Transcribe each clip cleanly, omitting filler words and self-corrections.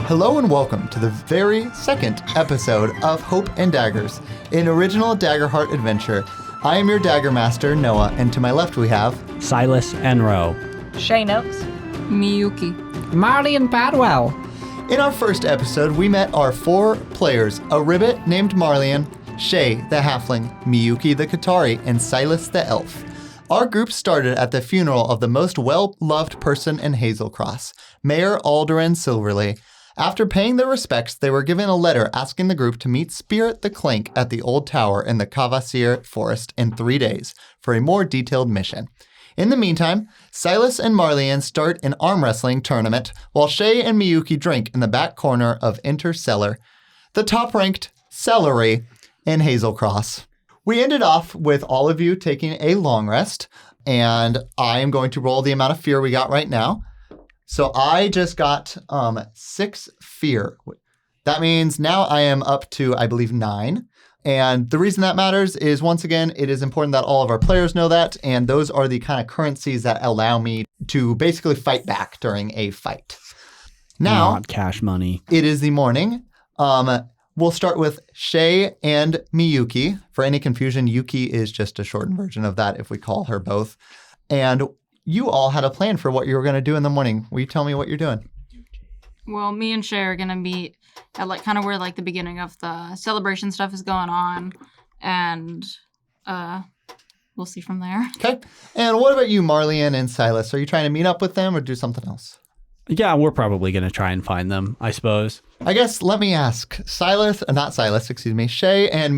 Hello and welcome to the very second episode of Hope and Daggers, an original Daggerheart adventure. I am your Dagger Master, Noah, and to my left we have... Silas, Enro. Shay, Noakes. Miyuki. Marlian, Padwell. In our first episode, we met our 4 players, a ribbit named Marlian, Shay the Halfling, Miyuki the Qatari, and Silas the Elf. Our group started at the funeral of the most well-loved person in Hazelcross, Mayor Alderaan Silverly. After paying their respects, they were given a letter asking the group to meet Spirit the Clank at the old tower in the Cavassier Forest in 3 days for a more detailed mission. In the meantime, Silas and Marlian start an arm wrestling tournament, while Shay and Miyuki drink in the back corner of Intercellar, the top-ranked celery in Hazelcross. We ended off with all of you taking a long rest, and I am going to roll the amount of fear we got right now. So I just got 6 fear. That means now I am up to, I believe, 9. And the reason that matters is, once again, it is important that all of our players know that. And those are the kind of currencies that allow me to basically fight back during a fight. Now, Not cash money. it is the morning. We'll start with Shay and Miyuki. For any confusion, Yuki is just a shortened version of that if we call her both. And you all had a plan for what you were going to do in the morning. Will you tell me what you're doing? Well, me and Shay are gonna meet at kind of where the beginning of the celebration stuff is going on, and we'll see from there. Okay. And what about you, Marlian and Silas? Are you trying to meet up with them or do something else? Yeah, we're probably going to try and find them, I suppose. I guess let me ask, Shay and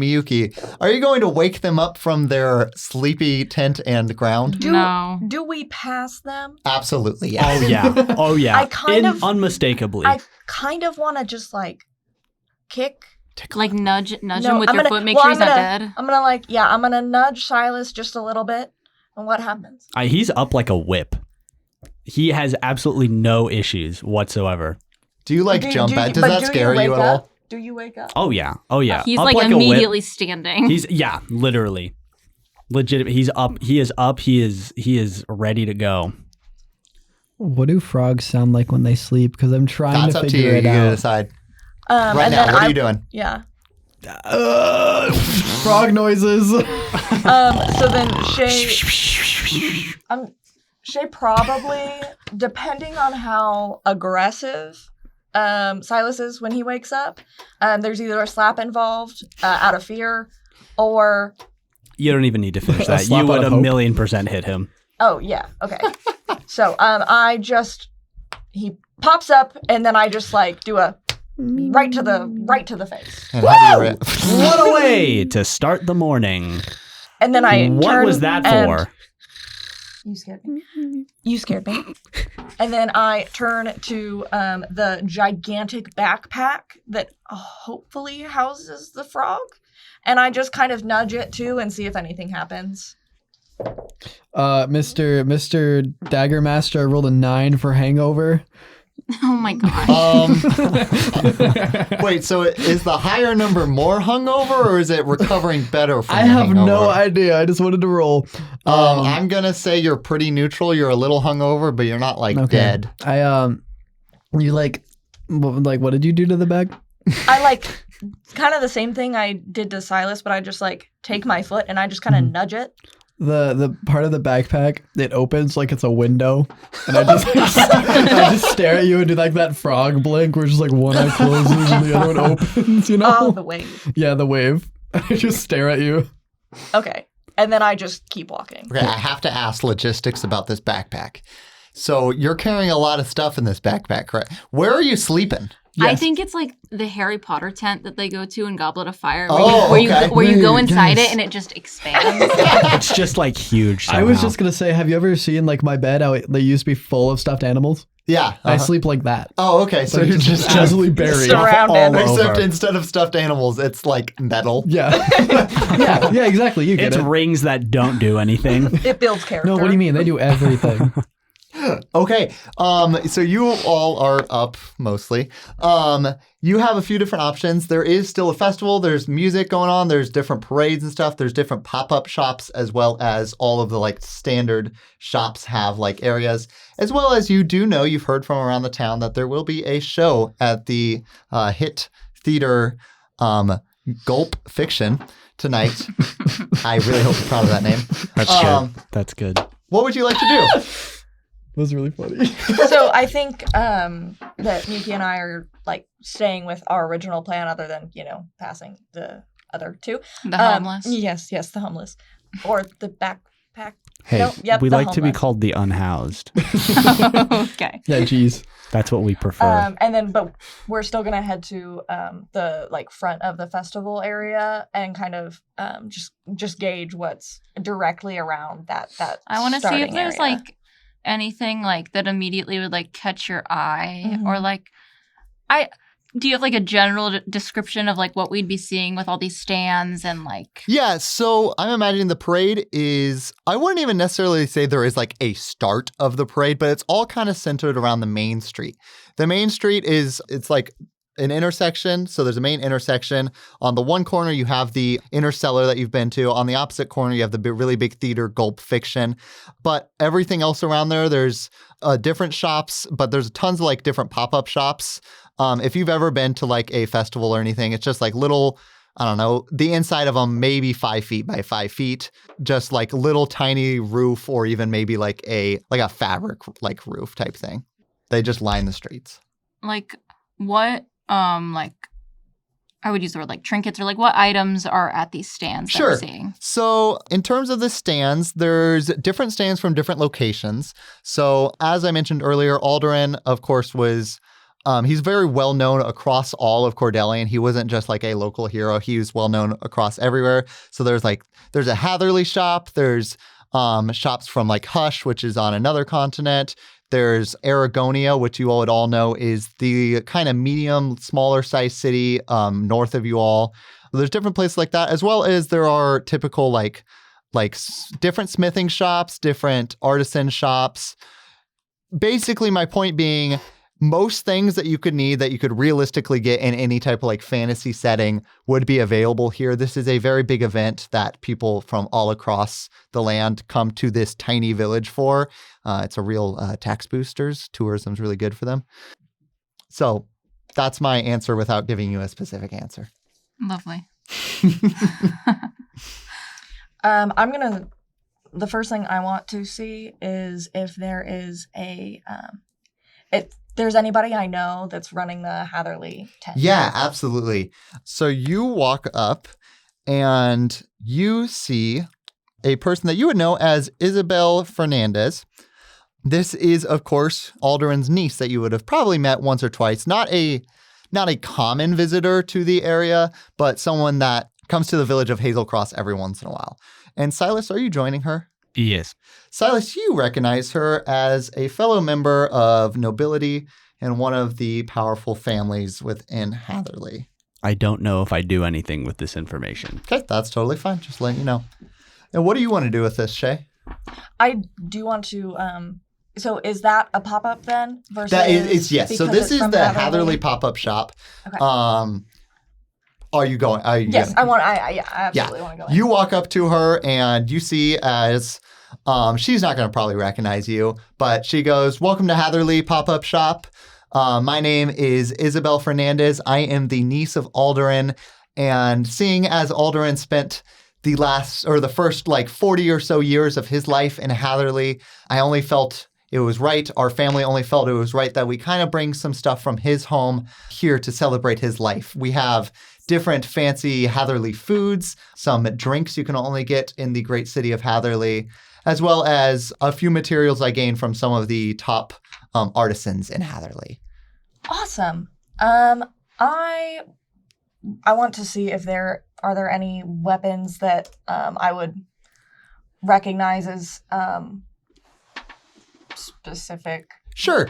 Miyuki, are you going to wake them up from their sleepy tent and ground? No. Do we pass them? Absolutely, yes. Oh, yeah. Oh, yeah. I kind of- Unmistakably. I kind of want to just kick. Nudge him with I'm your gonna- foot, make well, sure he's I'm not gonna- dead. I'm gonna nudge Silas just a little bit. And what happens? He's up like a whip. He has absolutely no issues whatsoever. Do you jump at? Does that scare you at all? Do you wake up? Oh, yeah. Oh, yeah. He's Up like a whip. immediately standing. Yeah, literally. Legit. He's up. He is up. He is ready to go. What do frogs sound like when they sleep? Because I'm trying That's to up to figure you. it You gotta out. decide. Right Right now, what are you doing? Yeah. Frog noises. So then Shay probably, depending on how aggressive Silas is when he wakes up, there's either a slap involved out of fear or... You don't even need to finish that. slap You would out of 1,000,000% hit him. Oh, yeah. Okay. So he pops up and then I just do a right to the face. And how do you What a way to start the morning. And then I What turn was that and- for? You scared me. And then I turn to the gigantic backpack that hopefully houses the frog. And I just kind of nudge it too and see if anything happens. Mr. Dagger Master, I rolled a 9 for hangover. Oh my gosh. Wait, so is the higher number more hungover or is it recovering better from I the have hangover? no idea. I just wanted to roll. I'm going to say you're pretty neutral. You're a little hungover, but you're not dead. You what did you do to the bag? I kind of the same thing I did to Silas, but I just take my foot and I just kind of nudge it. The part of the backpack, it opens like it's a window, and I just stare at you and do that frog blink where just one eye closes and the other one opens, Oh, the wave. Yeah, the wave. I just stare at you. Okay. And then I just keep walking. Okay, I have to ask logistics about this backpack. So you're carrying a lot of stuff in this backpack, right? Where are you sleeping? I think it's the Harry Potter tent that they go to in Goblet of Fire, Okay. where you go inside Yes. it and it just expands. It's just huge somehow. I was just gonna say, have you ever seen my bed how they used to be full of stuffed animals? Yeah. I sleep like that. Oh, okay. So you're just casually buried surrounded. all Except over. instead of stuffed animals, it's metal. Yeah. yeah, exactly. You get It's it. rings that don't do anything. It builds character. No, what do you mean? They do everything. Okay. So you all are up mostly. You have a few different options. There is still a festival. There's music going on. There's different parades and stuff. There's different pop-up shops, as well as all of the like standard shops have like areas, as well as you do know, you've heard from around the town that there will be a show at the hit theater Gulp Fiction tonight. I really hope you're proud of that name. That's good. That's good. What would you like to do? That was really funny. So I think that Miyuki and I are like staying with our original plan, other than passing the other two. The homeless. Yes, the homeless, or the backpack. Hey, No, yep, we the like to be homeless. called the unhoused. Okay. Yeah, geez. That's what we prefer. But we're still gonna head to the like front of the festival area and kind of just gauge what's directly around that. I want to see if starting there's area. like anything like that immediately would like catch your eye, Mhm. or like do you have like a general description of like what we'd be seeing with all these stands and like Yeah, so I'm imagining the parade is, I wouldn't even necessarily say there is like a start of the parade, but it's all kind of centered around the main street. The main street it's like an intersection. So there's a main intersection. On the one corner, you have the inner cellar that you've been to. On the opposite corner, you have the really big theater Gulp Fiction. But everything else around there's different shops, but there's tons of like different pop-up shops. If you've ever been to like a festival or anything, it's just like little, I don't know, the inside of them maybe 5 feet by 5 feet, just like little tiny roof, or even maybe like a fabric like roof type thing. They just line the streets. like what like I would use the word like trinkets, or like what items are at these stands that we're seeing? So in terms of the stands, there's different stands from different locations. So as I mentioned earlier, Alderan, of course, was he's very well known across all of Cordelian. He wasn't just like a local hero. He was well known across everywhere. So there's a Hatherley shop. There's shops from like Hush, which is on another continent. There's Aragonia, which you all would all know is the kind of medium, smaller size city north of you all. There's different places like that, as well as there are typical like different smithing shops, different artisan shops. Basically, my point being, most things that you could need that you could realistically get in any type of like fantasy setting would be available here. This is a very big event that people from all across the land come to this tiny village for. It's a real tax boosters. Tourism's really good for them. So that's my answer without giving you a specific answer. Lovely. The first thing I want to see is if there is there's anybody I know that's running the Hatherley tent. Yeah, absolutely. So you walk up and you see a person that you would know as Isabel Fernandez. This is, of course, Alderan's niece that you would have probably met once or twice. Not a common visitor to the area, but someone that comes to the village of Hazelcross every once in a while. And Silas, are you joining her? Yes. Silas, you recognize her as a fellow member of nobility and one of the powerful families within Hatherley. I don't know if I do anything with this information. Okay, that's totally fine. Just letting you know. And what do you want to do with this, Shay? I do want to. So is that a pop-up then? Versus That is yes. So because this it's is from the Hatherley pop-up shop. Okay. Are you going? Yes, I want. I absolutely want to go in. You walk up to her and you see as she's not going to probably recognize you, but she goes, "Welcome to Hatherley Pop-Up Shop. My name is Isabel Fernandez. I am the niece of Alderan, and seeing as Alderan spent the first like 40 or so years of his life in Hatherley, I only felt it was right. Our family only felt it was right that we kind of bring some stuff from his home here to celebrate his life. We have different fancy Hatherley foods, some drinks you can only get in the great city of Hatherley, as well as a few materials I gained from some of the top artisans in Hatherley." Awesome. I want to see if there are any weapons that I would recognize as specific. Sure.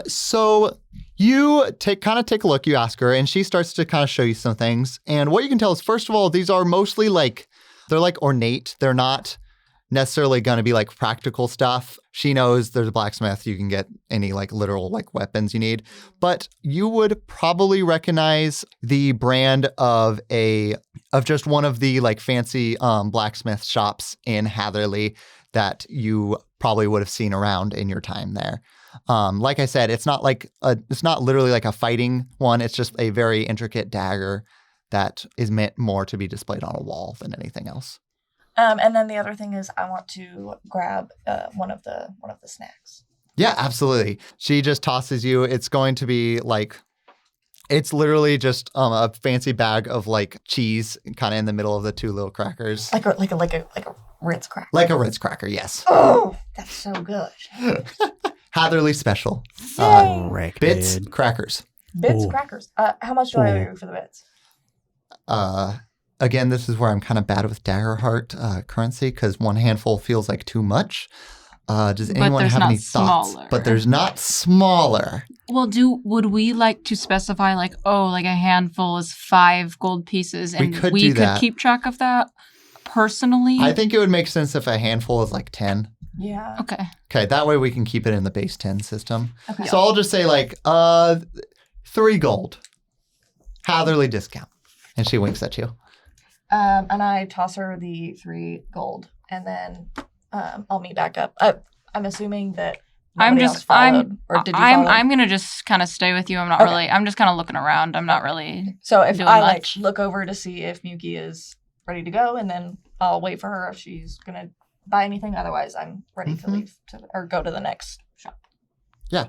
So you take a look, you ask her, and she starts to kind of show you some things. And what you can tell is, first of all, these are mostly they're like ornate. They're not necessarily going to be like practical stuff. She knows there's a blacksmith. You can get any like literal like weapons you need. But you would probably recognize the brand of just one of the like fancy blacksmith shops in Hatherley that you probably would have seen around in your time there. Like I said, it's not literally like a fighting one. It's just a very intricate dagger that is meant more to be displayed on a wall than anything else. And then the other thing is I want to grab one of the snacks. Yeah, absolutely. She just tosses you. It's going to be like, it's literally just a fancy bag of like cheese kind of in the middle of the two little crackers. Like a Ritz cracker. Like a Ritz cracker, yes. Oh, that's so good. Hatherley special. Bits crackers. Bits Ooh. crackers. How much do I owe you for the bits? Again, this is where I'm kind of bad with Daggerheart currency because one handful feels like too much. Does anyone there's have not any thoughts? smaller. But there's not smaller. Well, would we like to specify like, like a handful is 5 gold pieces, and We could do that. keep track of that personally? I think it would make sense if a handful is like 10. Yeah. Okay. Okay, that way we can keep it in the base 10 system. Okay. So I'll just say like 3 gold. Hatherley discount. And she winks at you. And I toss her the 3 gold, and then I'll meet back up. I'm assuming that nobody else followed, or did you follow? I'm gonna just kind of stay with you. I'm not Okay. really. I'm just kind of looking around. I'm not really. So if doing I much. look over to see if Miyuki is ready to go, and then I'll wait for her if she's gonna buy anything. Otherwise, I'm ready to leave or go to the next shop. Yeah.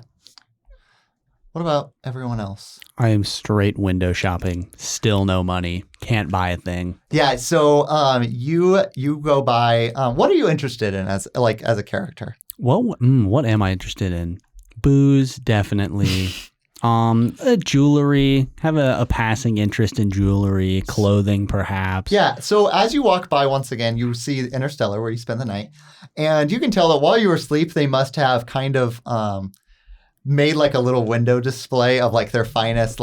What about everyone else? I am straight window shopping. Still no money. Can't buy a thing. Yeah, so you go by what are you interested in as a character? What am I interested in? Booze, definitely. Jewelry. Have a passing interest in jewelry, clothing, perhaps. Yeah, so as you walk by once again, you see Interstellar where you spend the night, and you can tell that while you were asleep, they must have kind of made like a little window display of like their finest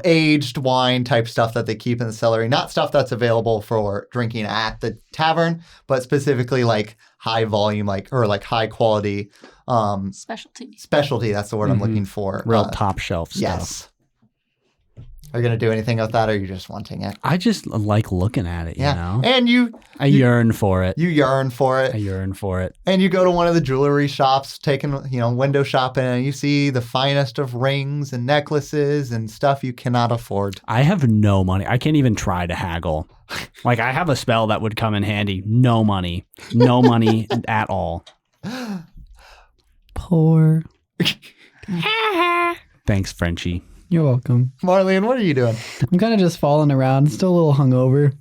aged wine type stuff that they keep in the cellar. Not stuff that's available for drinking at the tavern, but specifically like high volume or high quality specialty. That's the word I'm looking for. Real top shelf stuff. Yes. Are you going to do anything with that, or are you just wanting it? I just like looking at it, you know? And I yearn for it. You yearn for it. I yearn for it. And you go to one of the jewelry shops, window shopping, and you see the finest of rings and necklaces and stuff you cannot afford. I have no money. I can't even try to haggle. Like, I have a spell that would come in handy. No money. No money at all. Poor. Thanks, Frenchie. You're welcome. Marlian, what are you doing? I'm kind of just falling around, still a little hungover.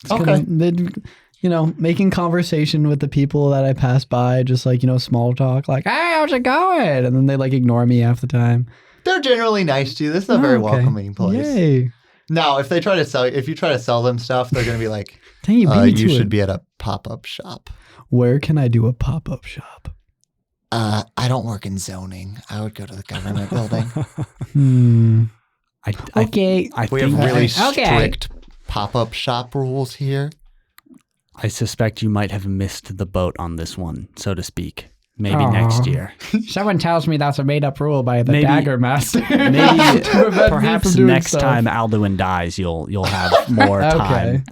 Just kinda, making conversation with the people that I pass by, just small talk, like, hey, how's it going? And then they ignore me half the time. They're generally nice to you. This is a very welcoming place. Yay. Now, if you try to sell them stuff, they're going to be like, Dang, you should be at a pop-up shop. Where can I do a pop-up shop? I don't work in zoning. I would go to the government building. Okay. We have really strict pop-up shop rules here. I suspect you might have missed the boat on this one, so to speak. Maybe next year. Someone tells me that's a made-up rule by the Dagger Master. Maybe perhaps next time Alduin dies, you'll have more time.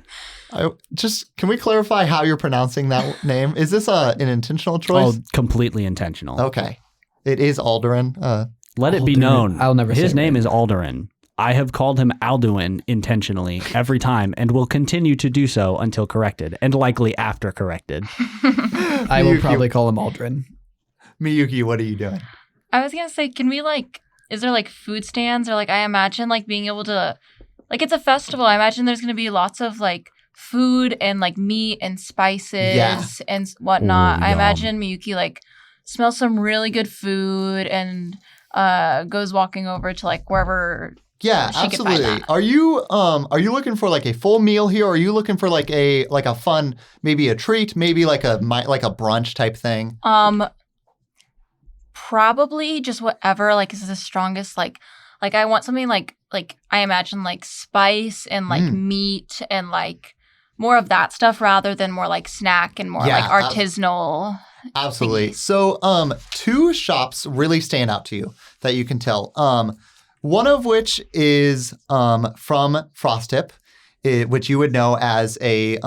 Can we clarify how you're pronouncing that name? Is this an intentional choice? Oh, completely intentional. Okay. It is Alduin. Let it be known. I'll never say his it. name is Alduin. I have called him Alduin intentionally every time and will continue to do so until corrected, and likely after corrected. I will probably call him Aldrin. Miyuki, what are you doing? I was gonna say, can we is there food stands, or I imagine being able to it's a festival. I imagine there's gonna be lots of food and meat and spices and whatnot. Ooh, I yum. imagine Miyuki smells some really good food and goes walking over to wherever. Yeah, she could find absolutely. that. Are you looking for a full meal here, or are you looking for a fun, maybe a treat, maybe a brunch type thing? Probably just whatever is the strongest I want something I imagine spice and meat and more of that stuff rather than more like snack and more like artisanal. Absolutely. thingies. So, 2 shops really stand out to you that you can tell. One of which is from Frosttip, which you would know as a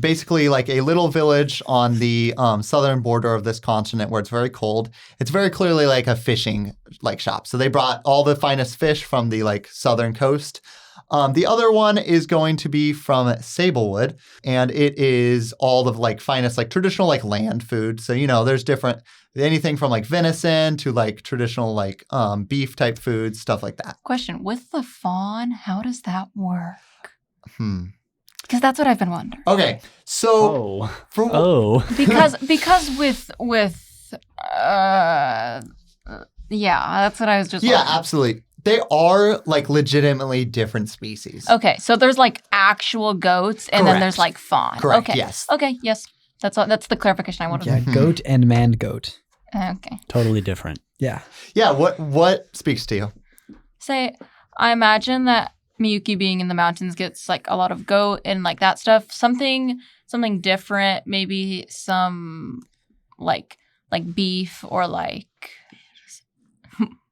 basically like a little village on the southern border of this continent where it's very cold. It's very clearly like a fishing like shop. So they brought all the finest fish from the like southern coast. The other one is going to be from Sablewood, and it is all the like finest like traditional like land food. So there's different anything from like venison to like traditional like beef type foods, stuff like that. Question, with the fawn, how does that work? Because that's what I've been wondering. Okay, so because that's what I was just wondering. Absolutely. They are like legitimately different species. Okay, so there's like actual goats and then there's like fawn. Correct, okay. yes. Okay, yes. That's the clarification I wanted. Yeah, goat and man goat. Okay. Totally different. Yeah. Yeah, what speaks to you? Say, I imagine that Miyuki being in the mountains gets like a lot of goat and like that stuff. Something different, maybe some like beef or like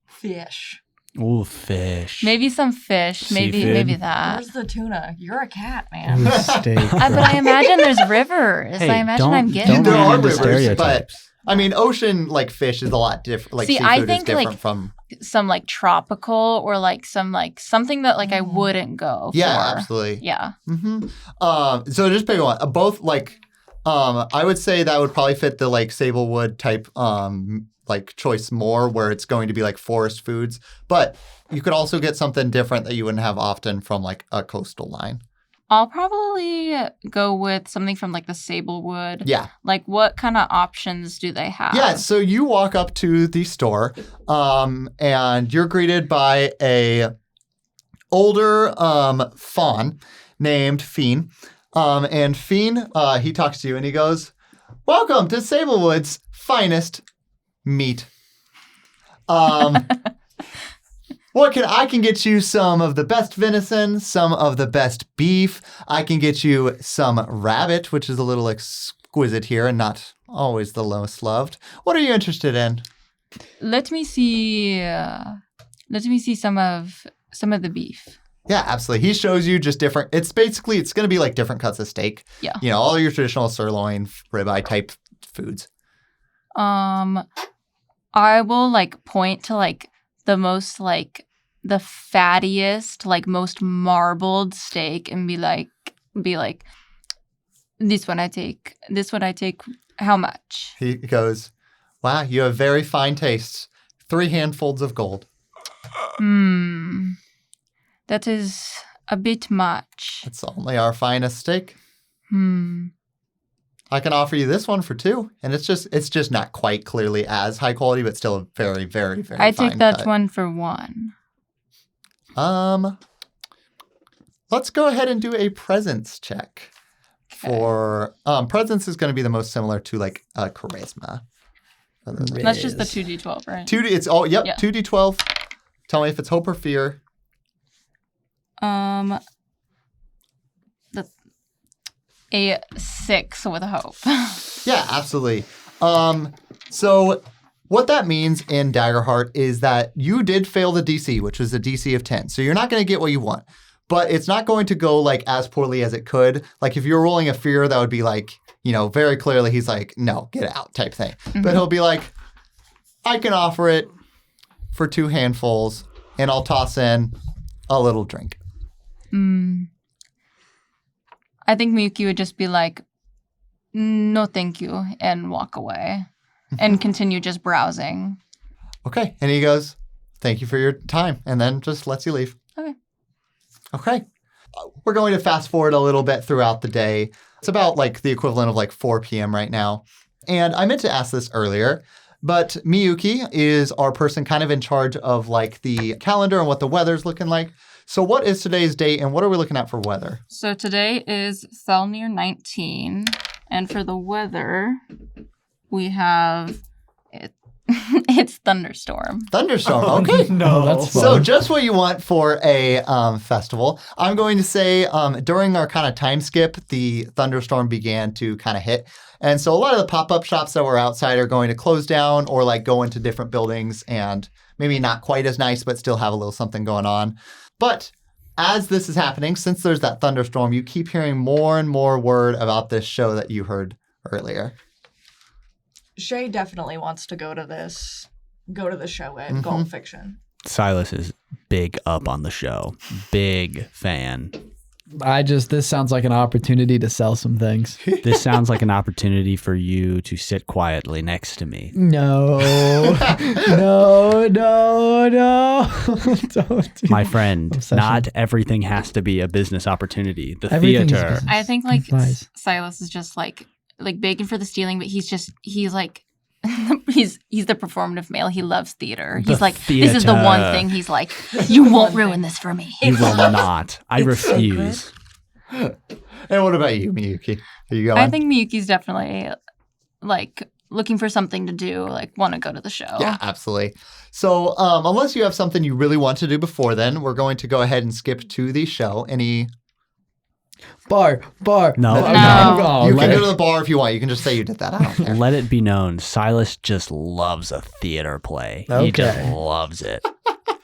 Fish. Ooh, fish. maybe some fish, maybe that. Where's the tuna? You're a cat, man. Steak. But I imagine there's rivers. Hey, I imagine I'm don't getting There read are into rivers, stereotypes. but I mean, ocean like fish is a lot different. Like See, seafood I think, is different like, from. some like tropical or like some like something that like I wouldn't go Yeah, for. absolutely. Yeah. So just pick one. Both like, I would say that would probably fit the like Sablewood type like choice more, where it's going to be like forest foods. But you could also get something different that you wouldn't have often from like a coastal line. I'll probably go with something from like the Sablewood. Yeah. Like what kind of options do they have? Yeah, so you walk up to the store, and you're greeted by a older fawn named Fiend. And Fiend, he talks to you and he goes, "Welcome to Sablewood's finest meat. I can get you some of the best venison, some of the best beef. I can get you some rabbit, which is a little exquisite here and not always the most loved. What are you interested in?" Let me see some of the beef. Yeah, absolutely. He shows you just different. It's going to be like different cuts of steak. Yeah. All your traditional sirloin, ribeye type foods. I will like point to like the most like the fattiest, like most marbled steak and be like, this one I take, how much? He goes, "Wow, you have very fine tastes. 3 handfuls of gold." That is a bit much. It's only our finest steak. I can offer you this one for 2, and it's just not quite clearly as high quality, but still a very, very, very I fine take that cut. one for 1. Let's go ahead and do a presence check. For presence is going to be the most similar to like charisma. That's just the 2d12, right? 2D. It's all Yeah. 2d12. Tell me if it's hope or fear. That's a 6 with hope. Yeah, absolutely. So what that means in Daggerheart is that you did fail the DC, which was a DC of 10. So you're not going to get what you want. But it's not going to go like as poorly as it could. Like if you're rolling a fear, that would be like, very clearly he's like, "No, get out" type thing. Mm-hmm. But he'll be like, "I can offer it for 2 handfuls and I'll toss in a little drink." I think Miyuki would just be like, "No, thank you," and walk away and continue just browsing. Okay. And he goes, "Thank you for your time," and then just lets you leave. Okay. We're going to fast forward a little bit throughout the day. It's about like the equivalent of like 4 p.m. right now. And I meant to ask this earlier, but Miyuki is our person kind of in charge of like the calendar and what the weather's looking like. So what is today's date and what are we looking at for weather? So today is Thalnir 19. And for the weather, we have it. It's thunderstorm. Thunderstorm. Okay. No, that's fun. So just what you want for a festival. I'm going to say during our kind of time skip, the thunderstorm began to kind of hit. And so a lot of the pop-up shops that were outside are going to close down or like go into different buildings and maybe not quite as nice, but still have a little something going on. But as this is happening, since there's that thunderstorm, you keep hearing more and more word about this show that you heard earlier. Shay definitely wants to go to the show at Gulp Fiction. Silas is big up on the show. Big fan. This sounds like an opportunity to sell some things. This sounds like an opportunity for you to sit quietly next to me. No. No. Don't do My friend, Obsession. not everything has to be a business opportunity. The Everything is theater. business. I think like Implies. Silas is just like begging for the stealing, but he's like he's the performative male. He loves theater. He's like, this is the one thing he's like, you won't ruin this for me. You will not. I refuse. And what about you, Miyuki? Are you going? I think Miyuki's definitely like looking for something to do, like want to go to the show. Yeah, absolutely. So unless you have something you really want to do before then, we're going to go ahead and skip to the show. Any... Bar. No. No. You can go to the bar if you want. You can just say you did that. I don't care. Let it be known, Silas just loves a theater play. He just Okay. loves it.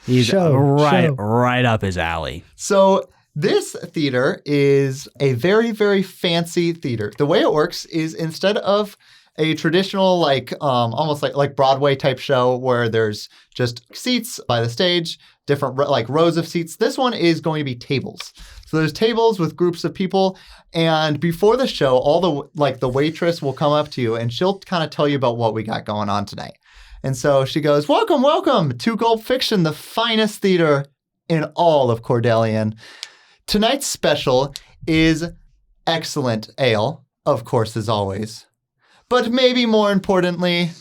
He's Show. right up his alley. So this theater is a very, very fancy theater. The way it works is instead of a traditional, like almost like Broadway type show where there's just seats by the stage, different like rows of seats, this one is going to be tables. So there's tables with groups of people, and before the show, all the waitress will come up to you and she'll kind of tell you about what we got going on tonight. And so she goes, welcome to Gulp Fiction, the finest theater in all of Cordelian. Tonight's special is excellent ale, of course, as always. But maybe more importantly,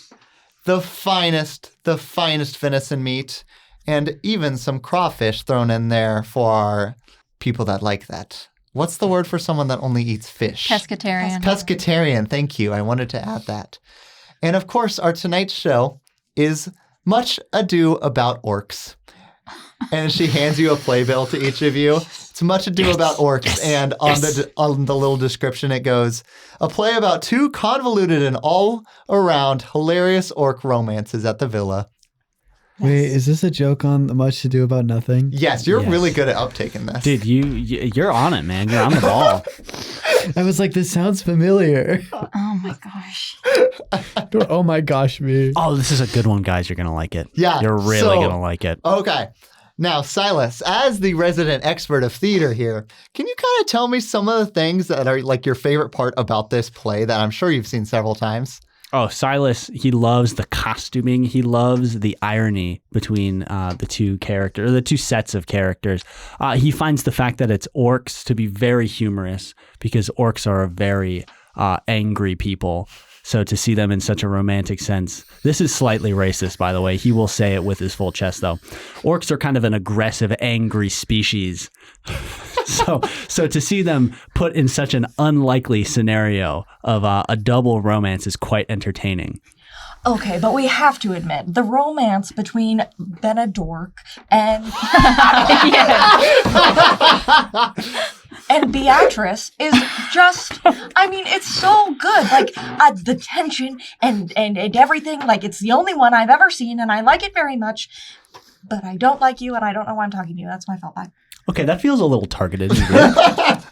the finest venison meat, and even some crawfish thrown in there for our people that like that. What's the word for someone that only eats fish? Pescatarian. Pescatarian, thank you. I wanted to add that. And of course, our tonight's show is Much Ado About Orcs. And she hands you a playbill to each of you. It's Much Ado About Orcs, and on the little description it goes, a play about two convoluted and all-around hilarious orc romances at the villa. Wait, is this a joke on the Much to Do About Nothing? Yes, you're Yes. really good at uptaking this. Dude, you're on it, man. You're on the ball. I was like, this sounds familiar. Oh my gosh. Oh my gosh, me. Oh, this is a good one, guys. You're going to like it. Yeah, You're really so- going to like it. Okay. Now, Silas, as the resident expert of theater here, can you kind of tell me some of the things that are like your favorite part about this play that I'm sure you've seen several times? Oh, Silas, he loves the costuming. He loves the irony between the two sets of characters. He finds the fact that it's orcs to be very humorous because orcs are a very angry people. So to see them in such a romantic sense, this is slightly racist, by the way. He will say it with his full chest, though. Orcs are kind of an aggressive, angry species. So to see them put in such an unlikely scenario of a double romance is quite entertaining. Okay, but we have to admit, the romance between Benedorc and and Beatrice is just, I mean, it's so good. Like, the tension and everything, like, it's the only one I've ever seen, and I like it very much. But I don't like you, and I don't know why I'm talking to you. That's my fault. Bye. Okay, that feels a little targeted.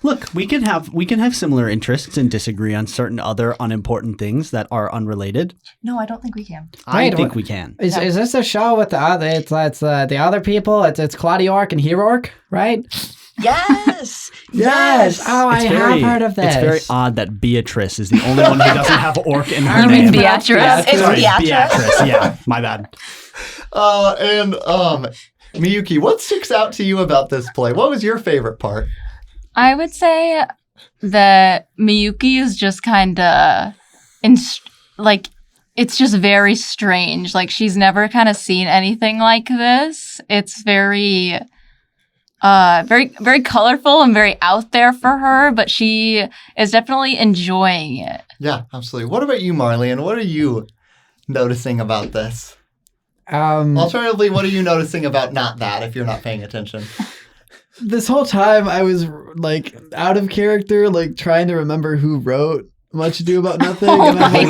Look, we can have similar interests and disagree on certain other unimportant things that are unrelated. No, I don't think we can. I Wait, think we can. Is this a show with the other? It's the other people. It's Claudiorc and Herorc, right? Yes! Yes. Oh, I have heard of this. It's very odd that Beatrice is the only one who doesn't have orc in her I name. mean Beatrice. It's Sorry, Beatrice. Yeah, my bad. And Miyuki, what sticks out to you about this play? What was your favorite part? I would say that Miyuki is just kind of it's just very strange. Like, she's never kind of seen anything like this. It's very very colorful and very out there for her, but she is definitely enjoying it. Yeah, absolutely. What about you, Marlian? What are you noticing about this? Alternatively, what are you noticing about not that if you're not paying attention? This whole time I was like out of character, like trying to remember who wrote Much Ado About Nothing. And I'm like,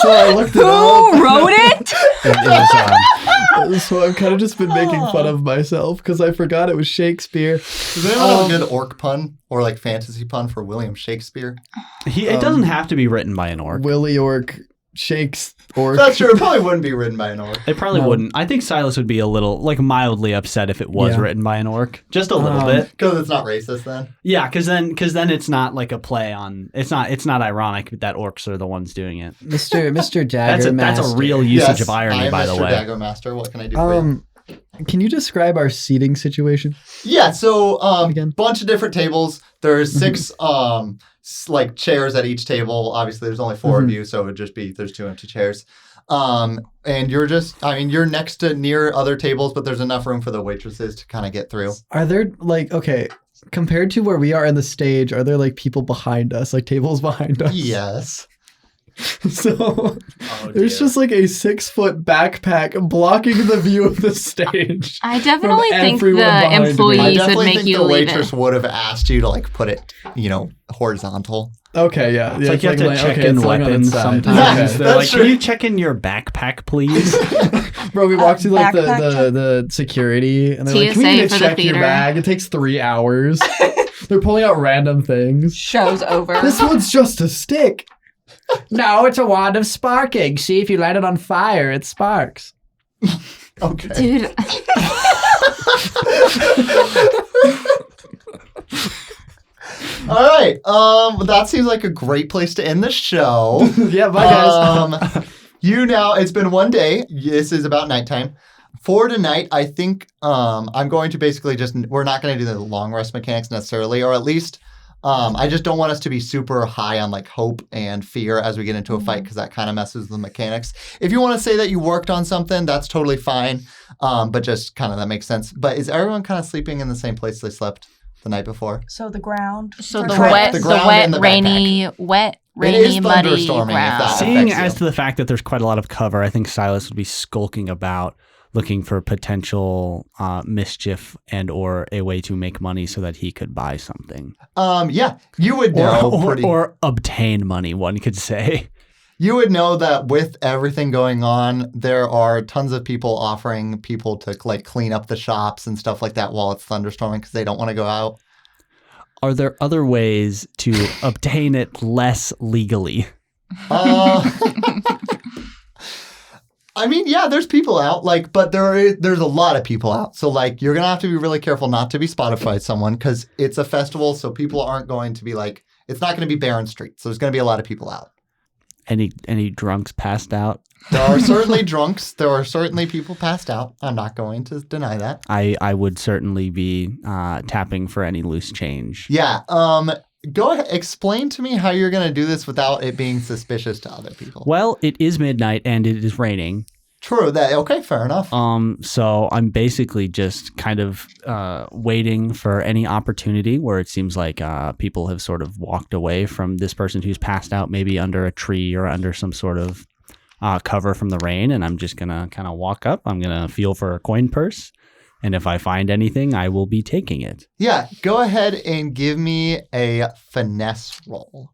so I looked it up. Who wrote it? So I've kind of just been making fun of myself because I forgot it was Shakespeare. Does anyone have a good orc pun or like fantasy pun for William Shakespeare? It doesn't have to be written by an orc. Willie Orc, Shakes Orc. That's true. It probably wouldn't be written by an orc. It probably wouldn't. I think Silas would be a little, like, mildly upset if it was written by an orc. Just a little bit. Because it's not racist then? Yeah, because then it's not like a play on... It's not ironic that orcs are the ones doing it. Mr. Dagger That's a real usage of irony, by the way. Dagger Master. What can I do for you? Can you describe our seating situation? Yeah, so Again? bunch of different tables. There's 6 like chairs at each table. Obviously, there's only 4 of you, so it would just be there's 2 empty chairs. And you're you're next to near other tables, but there's enough room for the waitresses to kind of get through. Are there compared to where we are in the stage, are there like people behind us, like tables behind us? Yes. So there's just like a 6-foot backpack blocking the view of the stage. I definitely think everyone the behind me. I employees would definitely make think you the leave waitress it. would have asked you to like put it, horizontal. Okay, yeah. It's like you have to check in weapons sometimes. Yeah, They're like, true. can you check in your backpack, please? Bro, we walked through like Backpack the security and they're like, can we TSA need to for the check your theater. bag? It takes 3 hours. They're pulling out random things. Show's over. This one's just a stick. No, it's a wand of sparking. See, if you light it on fire, it sparks. Okay. Dude, All right. That seems like a great place to end the show. Yeah, bye guys. It's been one day. This is about nighttime. For tonight, I think I'm going to basically we're not going to do the long rest mechanics necessarily, or at least I just don't want us to be super high on like hope and fear as we get into a fight because that kind of messes with the mechanics. If you want to say that you worked on something, that's totally fine, but just kind of that makes sense. But is everyone kind of sleeping in the same place they slept the night before? So the ground. so for the sure. wet, The the ground and the wet, It rainy, is muddy thunderstorming, if ground. that- Seeing affects as you. to the fact that there's quite a lot of cover, I think Silas would be skulking about looking for potential mischief and or a way to make money so that he could buy something. Yeah, you would know or obtain money, one could say. You would know that with everything going on, there are tons of people offering people to like clean up the shops and stuff like that while it's thunderstorming because they don't want to go out. Are there other ways to obtain it less legally? I mean, yeah, there's people out, but there's a lot of people out. So, you're going to have to be really careful not to be spotted by someone because it's a festival, so people aren't going to be it's not going to be barren streets. So there's going to be a lot of people out. Any drunks passed out? There are certainly drunks. There are certainly people passed out. I'm not going to deny that. I would certainly be tapping for any loose change. Yeah. Go ahead. Explain to me how you're going to do this without it being suspicious to other people. Well, it is midnight and it is raining. True. Okay, fair enough. So I'm basically just kind of waiting for any opportunity where it seems like people have sort of walked away from this person who's passed out, maybe under a tree or under some sort of cover from the rain. And I'm just going to kind of walk up. I'm going to feel for a coin purse. And if I find anything, I will be taking it. Yeah, go ahead and give me a finesse roll.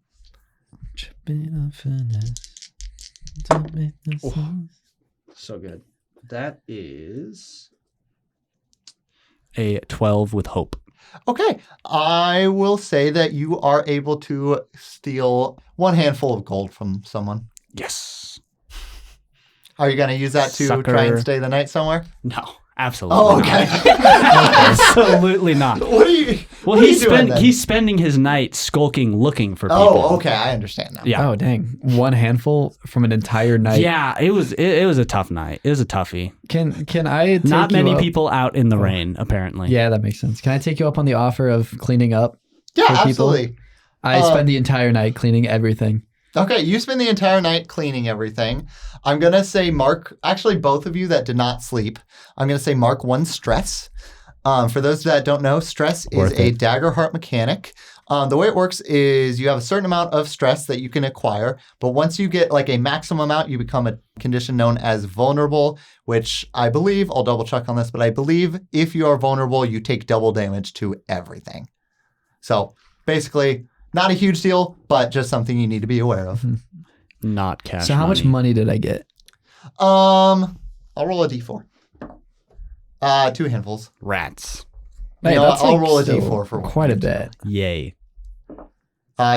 So good. That is a 12 with hope. Okay, I will say that you are able to steal one handful of gold from someone. Yes. Are you going to use that to try and stay the night somewhere? No, absolutely Oh, okay. Absolutely not. What are you? Well, what are you doing then? he's spending his night skulking, looking for people. Oh, okay, I understand now. Yeah. Oh, dang. One handful from an entire night. Yeah, it was a tough night. It was a toughie. Can I take Not you many up? people out in the rain, apparently. Yeah, that makes sense. Can I take you up on the offer of cleaning up? Yeah, for people? absolutely. I spend the entire night cleaning everything. Okay, you spend the entire night cleaning everything. I'm going to say actually both of you that did not sleep, I'm going to say mark 1 stress. For those that don't know, stress is a dagger heart mechanic. The way it works is you have a certain amount of stress that you can acquire, but once you get like a maximum amount, you become a condition known as vulnerable, which I believe, I'll double check on this, but I believe if you are vulnerable, you take double damage to everything. So basically, not a huge deal, but just something you need to be aware of. Not cash. So how much money did I get? I'll roll a d4. 2 handfuls. Rats. You know what? I'll roll a d4 for one. Quite a bit. Yay.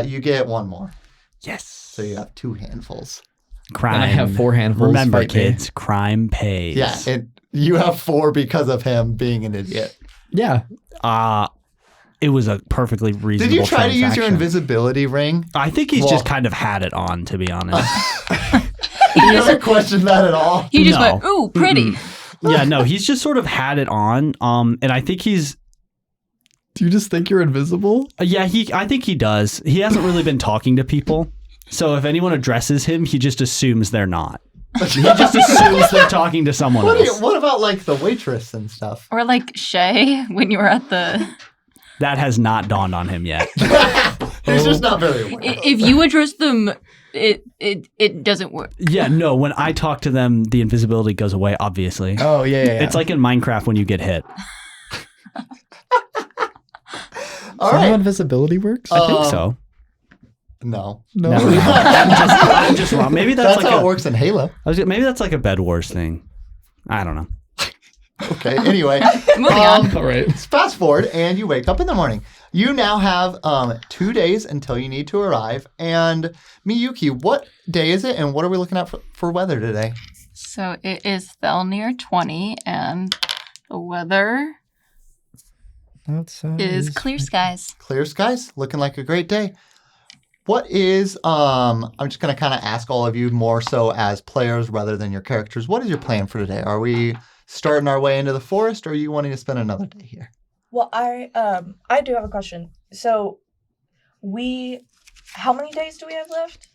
You get 1 more. Yes. So you have 2 handfuls. Crime. And I have 4 handfuls. Remember, Fight me. kids, crime pays. Yeah, and you have 4 because of him being an idiot. Yeah. It was a perfectly reasonable Did you try to use your transaction. invisibility ring? I think he's just kind of had it on, to be honest. You haven't questioned that at all? He just No. went, ooh, pretty. Yeah, no, he's just sort of had it on. And I think he's Do you just think you're invisible? I think he does. He hasn't really been talking to people. So if anyone addresses him, he just assumes they're not. He just assumes they're talking to someone else. What about like the waitress and stuff? Or like Shay when you were at the... That has not dawned on him yet. He's just not very aware. If you address them, it doesn't work. Yeah, no, when I talk to them, the invisibility goes away, obviously. Oh, yeah. It's like in Minecraft when you get hit. All How right. invisibility works? I think so. No. no. I'm just wrong. Maybe that's That's like how it works in Halo. maybe that's like a Bed Wars thing. I don't know. Okay, anyway. Moving on. All right. Fast forward, and you wake up in the morning. You now have 2 days until you need to arrive. And Miyuki, what day is it, and what are we looking at for weather today? So it is Thelnir 20, and the weather Outside is clear skies. Clear skies, looking like a great day. What is, I'm just going to kind of ask all of you more so as players rather than your characters. What is your plan for today? Are we starting our way into the forest, or are you wanting to spend another day here? Well, I do have a question. So, how many days do we have left?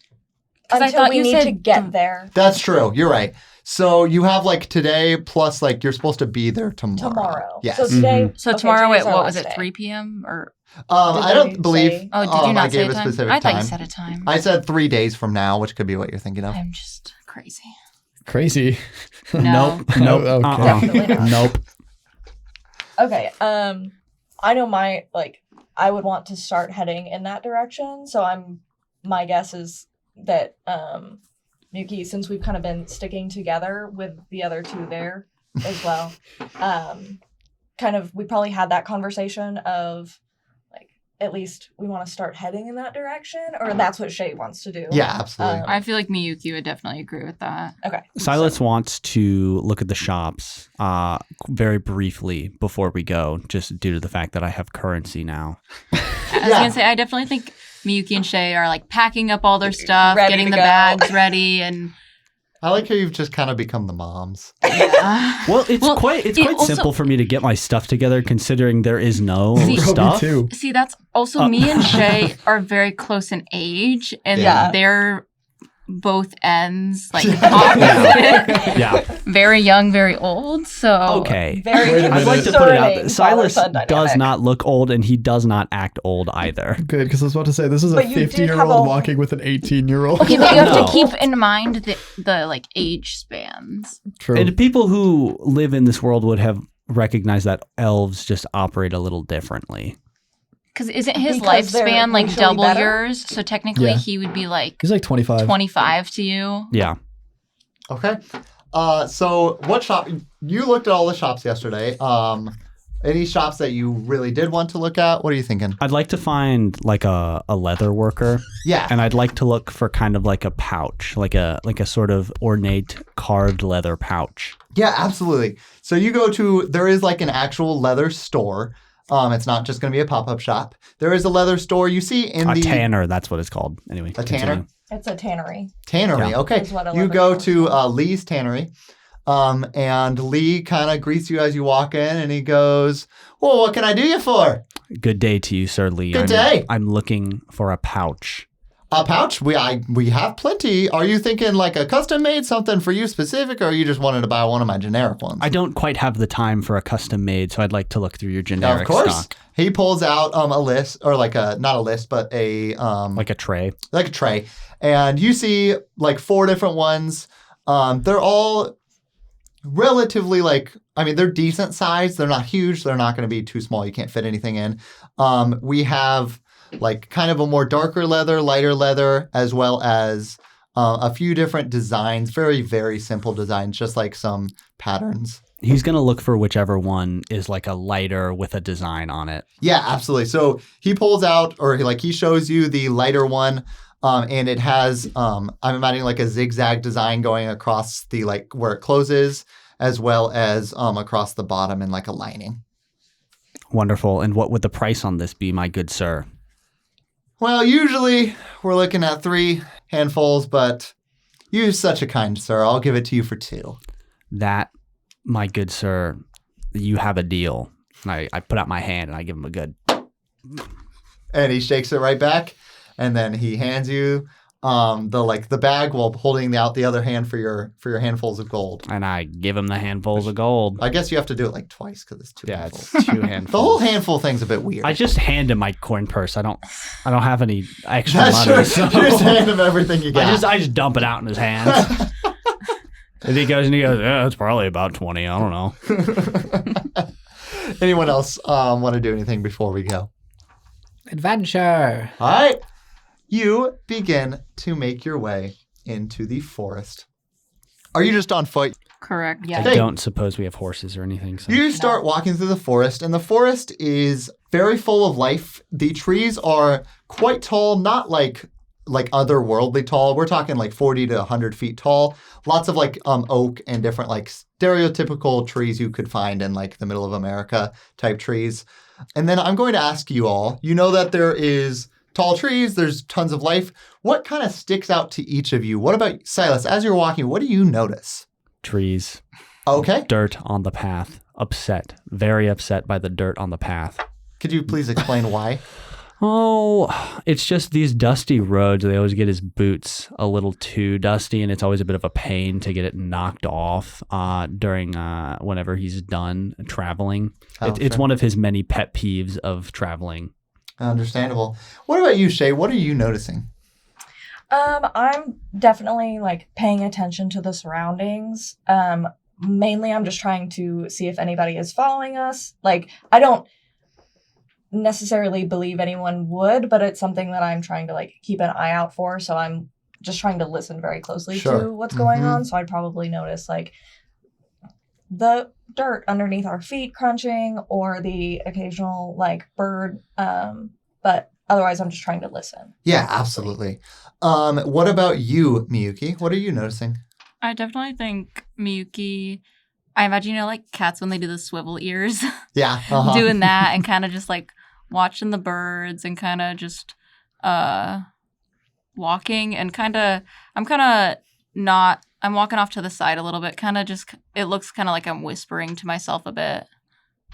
'Cause I Until thought we you need said to get there That's true. You're right. So you have like today plus like you're supposed to be there tomorrow. tomorrow. Yes. So today. So okay, tomorrow, today's wait, our what was last it, day. 3 p.m.? Or I Did don't they believe. say- Oh, did you not I say gave a a time? specific I thought time. you said a time. I said 3 days from now, which could be what you're thinking of. I'm just crazy. Crazy. No. Nope. Okay. Definitely not. Nope. Okay. I know I would want to start heading in that direction. So my guess is that Miyuki, since we've kind of been sticking together with the other 2 there as well, we probably had that conversation of like at least we want to start heading in that direction, or that's what Shay wants to do. Yeah, absolutely. I feel like Miyuki would definitely agree with that. Okay. Silas wants to look at the shops very briefly before we go, just due to the fact that I have currency now. I was gonna say, I definitely think Miyuki and Shay are like packing up all their stuff, Ready getting to the go. bags ready, and I like how you've just kind of become the moms. Well, it's Well, quite it also- simple for me to get my stuff together, considering there is no See- Bro, me stuff. too. see, that's also me and Shay are very close in age, and Yeah. they're both ends, like Yeah. opposite. Yeah. Very young, very old. So Okay. Very Wait a I'd like to put it out there. concerning Silas father-son does dynamic. not look old, and he does not act old either. Good, because I was about to say, this is a But you did 50-year-old have a- walking with an 18-year-old. okay, but you have No. to keep in mind the like age spans. True. And people who live in this world would have recognized that elves just operate a little differently. Because isn't his Because they're lifespan like racially double better? yours? So technically, Yeah. he would be like He's like 25. 25 to you. Yeah. Okay. So what shop? You looked at all the shops yesterday. Any shops that you really did want to look at? What are you thinking? I'd like to find like a leather worker, Yeah. and I'd like to look for kind of like a pouch, like a sort of ornate carved leather pouch. Yeah, absolutely. So you go to, there is like an actual leather store. It's not just going to be a pop-up shop. There is a leather store you see in A the tanner, that's what it's called. Anyway. A tanner? continue. It's a tannery. tannery. Yeah. Okay. Is what a You leather go store to is called. Lee's tannery. And Lee kind of greets you as you walk in and he goes, "Well, what can I do you for?" Good day to you, Sir Lee. Good day. I'm looking for a pouch. A pouch? We have plenty. Are you thinking like a custom made, something for you specific, or are you just wanting to buy one of my generic ones? I don't quite have the time for a custom made, so I'd like to look through your generic Of course. stock. He pulls out a list, or like not a list, but a Like a tray. like a tray, and you see like 4 different ones. They're all relatively they're decent size. They're not huge. They're not going to be too small. You can't fit anything in. We have like kind of a more darker leather, lighter leather, as well as a few different designs, very, very simple designs, just like some patterns. He's going to look for whichever one is like a lighter with a design on it. Yeah, absolutely. So he pulls out, or he shows you the lighter one, and it has, I'm imagining like a zigzag design going across the where it closes, as well as across the bottom and like a lining. Wonderful. And what would the price on this be, my good sir? Well, usually we're looking at 3 handfuls, but you're such a kind sir. I'll give it to you for 2. That, my good sir, you have a deal. And I put out my hand and I give him a good. And he shakes it right back, and then he hands you the bag while holding out the other hand for your handfuls of gold. And I give him the handfuls of gold. I guess you have to do it like twice because it's 2 Yeah, handfuls. it's 2 handfuls. The whole handful thing's a bit weird. I just hand him my coin purse. I don't have any extra That's money. true. So You just hand him everything you got. I just dump it out in his hands. And he goes, yeah, it's probably about 20. I don't know. Anyone else want to do anything before we go? Adventure. All right. You begin to make your way into the forest. Are you just on foot? Correct. Yeah. I don't suppose we have horses or anything. So. You start walking through the forest, and the forest is very full of life. The trees are quite tall, not like otherworldly tall. We're talking like 40 to 100 feet tall. Lots of oak and different stereotypical trees you could find in the middle of America type trees. And then I'm going to ask you all, you know that there is tall trees, there's tons of life. What kind of sticks out to each of you? What about Silas? As you're walking, what do you notice? Trees. Okay. Dirt on the path. Upset. Very upset by the dirt on the path. Could you please explain why? Oh, it's just these dusty roads. They always get his boots a little too dusty, and it's always a bit of a pain to get it knocked off during whenever he's done traveling. It's one of his many pet peeves of traveling. Understandable. What about you, Shay? What are you noticing? I'm definitely paying attention to the surroundings. Mainly I'm just trying to see if anybody is following us. I don't necessarily believe anyone would, but it's something that I'm trying to keep an eye out for. So I'm just trying to listen very closely to what's going on. So I'd probably notice the dirt underneath our feet crunching or the occasional bird. But otherwise I'm just trying to listen. Yeah, absolutely. What about you, Miyuki? What are you noticing? I definitely think Miyuki, I imagine, cats when they do the swivel ears. Yeah. Doing that and kind of just watching the birds and kind of just walking and I'm walking off to the side a little bit. It looks kind of like I'm whispering to myself a bit.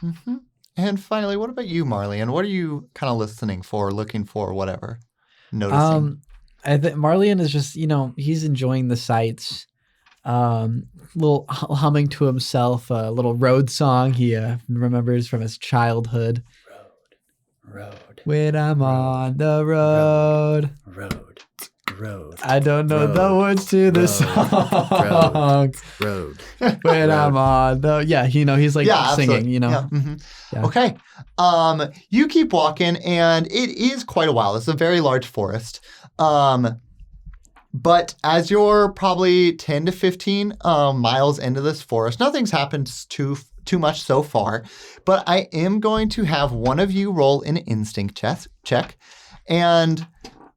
Mm-hmm. And finally, what about you, Marlian? What are you kind of listening for, looking for, whatever, noticing? I think Marlian is just, he's enjoying the sights. Little humming to himself, a little road song he remembers from his childhood. Road. When I'm on the road. Road. I don't know the words to the song. Road. When I'm on the he's singing, absolutely. Yeah. Mm-hmm. Yeah. Okay. You keep walking, and it is quite a while. It's a very large forest. But as you're probably 10 to 15 miles into this forest, nothing's happened too much so far. But I am going to have one of you roll an instinct check. And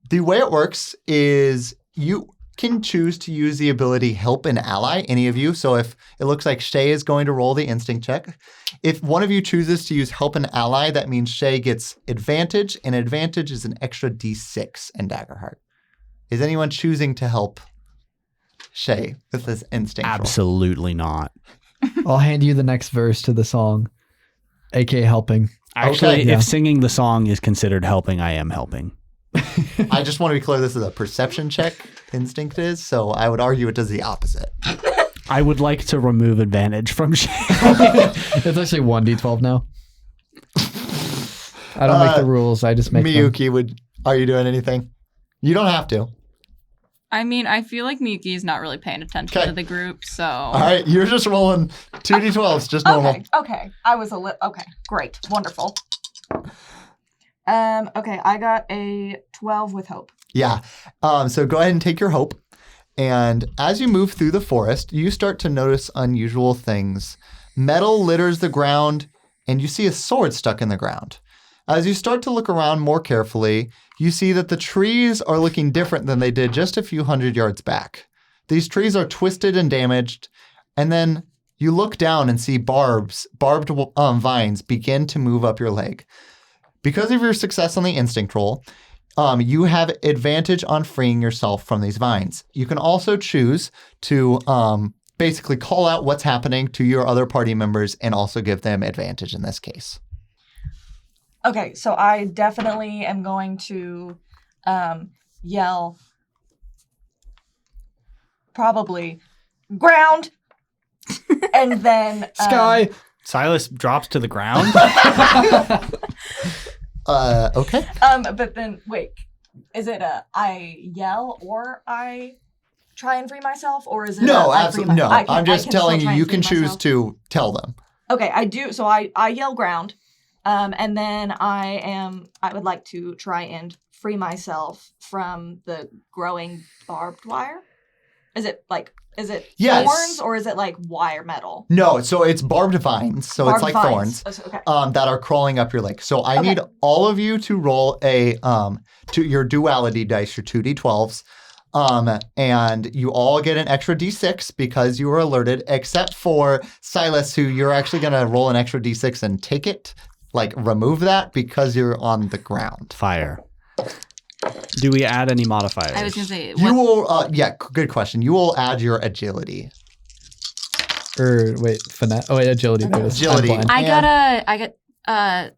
the way it works is you can choose to use the ability Help an Ally, any of you. So if it looks like Shay is going to roll the instinct check, if one of you chooses to use Help an Ally, that means Shay gets advantage, and advantage is an extra D6 in Daggerheart. Is anyone choosing to help Shay with this instinct roll? Absolutely not. I'll hand you the next verse to the song, aka helping. Actually, Okay. if singing the song is considered helping, I am helping. I just want to be clear, this is a perception check, instinct is, so I would argue it does the opposite. I would like to remove advantage from Shay. It's actually 1d12 now. I don't make the rules. I just make Miyuki, are you doing anything? You don't have to. I mean, I feel like Miyuki is not really paying attention to the group, so. All right, you're just rolling 2d12s, just normal. Okay. I was okay, great, wonderful. Okay, I got a 12 with hope. Yeah. So go ahead and take your hope. And as you move through the forest, you start to notice unusual things. Metal litters the ground, and you see a sword stuck in the ground. As you start to look around more carefully, you see that the trees are looking different than they did just a few hundred yards back. These trees are twisted and damaged, and then you look down and see barbed vines begin to move up your leg. Because of your success on the instinct roll, you have advantage on freeing yourself from these vines. You can also choose to basically call out what's happening to your other party members and also give them advantage in this case. Okay, so I definitely am going to yell, probably, ground, and then... Sky! Silas drops to the ground. Okay. But then, wait, is it I yell or I try and free myself, or is it No, I absolutely free no. myself? I'm just telling you, you free can choose myself? to tell them. Okay, I do. So I yell ground, and then I would like to try and free myself from the growing barbed wire. Is it Yes. thorns or is it like wire metal? No, so it's barbed vines, so it's like thorns Okay. that are crawling up your leg. So I need all of you to roll your duality dice, your 2d12s, and you all get an extra d6 because you were alerted, except for Silas, who you're actually going to roll an extra d6 and take it, like remove that because you're on the ground. Fire. Do we add any modifiers? I was going to say... You will, good question. You will add your agility. Finesse. Oh, wait, agility. Agility. I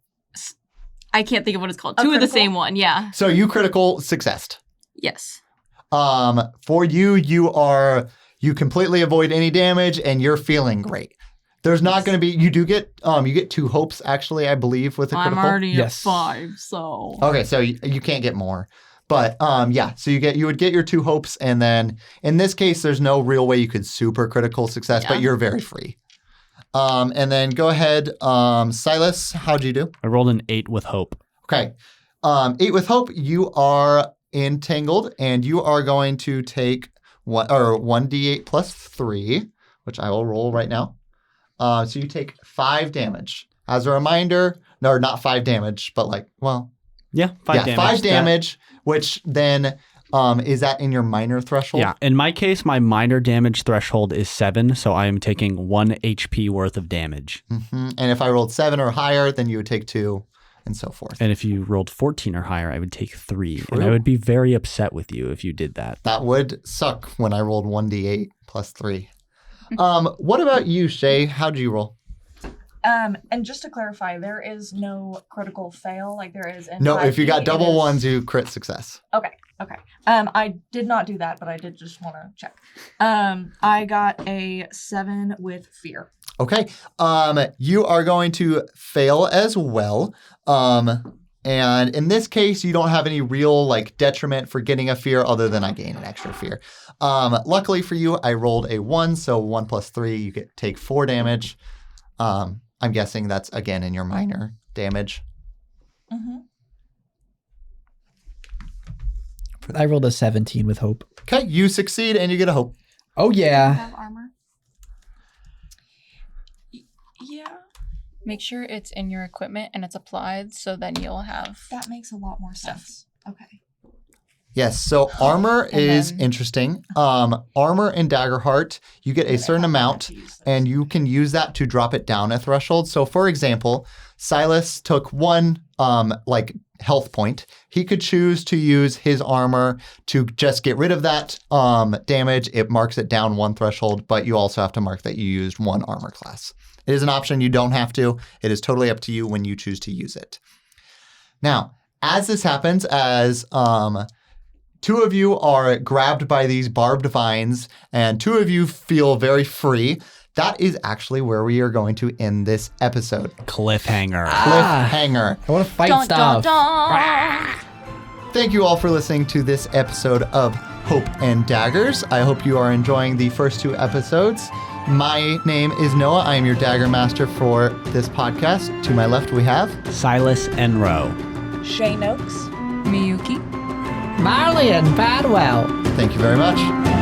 can't think of what it's called. Two of the same one, yeah. So you critical successed. Yes. For you completely avoid any damage and you're feeling great. There's not going to be, you get 2 hopes actually, I believe, with a critical. I'm already at 5, so. Okay, so you can't get more. But so you would get your 2 hopes, and then in this case, there's no real way you could super critical success, but you're very free. And then go ahead, Silas, how'd you do? I rolled an 8 with hope. Okay. 8 with hope, you are entangled, and you are going to take 1d8 plus 3, which I will roll right now. So you take 5 damage. As a reminder, no, not 5 damage, but 5 damage. 5 damage, which then is that in your minor threshold? Yeah. In my case, my minor damage threshold is 7, so I am taking 1 HP worth of damage. Mm-hmm. And if I rolled 7 or higher, then you would take 2, and so forth. And if you rolled 14 or higher, I would take 3. True. And I would be very upset with you if you did that. That would suck when I rolled 1d8 plus 3. What about you, Shay? How did you roll? And just to clarify, there is no critical fail like there is in No, 5e. if you got double ones, you crit success. Okay. I did not do that, but I did just want to check. I got a 7 with fear. Okay. You are going to fail as well. And in this case, you don't have any real detriment for getting a fear other than I gain an extra fear. Luckily for you, I rolled a 1, so 1 plus 3, you take 4 damage. I'm guessing that's again in your minor damage. Mm-hmm. I rolled a 17 with hope. Okay, you succeed and you get a hope. Oh yeah. Have armor? Yeah, Make sure it's in your equipment and it's applied, so then you'll have. that makes a lot more sense. Okay. Yes, so armor is then- interesting. Armor in Daggerheart, you get a certain amount, and you can use that to drop it down a threshold. So, for example, Silas took 1 health point. He could choose to use his armor to just get rid of that damage. It marks it down 1 threshold, but you also have to mark that you used 1 armor class. It is an option. You don't have to. It is totally up to you when you choose to use it. Now, as this happens, as two of you are grabbed by these barbed vines and two of you feel very free, that is actually where we are going to end this episode. Cliffhanger. Cliffhanger. I want to fight Dun, stuff. dun, dun. Thank you all for listening to this episode of Hope and Daggers. I hope you are enjoying the first 2 episodes. My name is Noah. I am your Dagger Master for this podcast. To my left, we have Silas Enro. Shay Noakes. Miyuki. Marlian, Padwell. Thank you very much.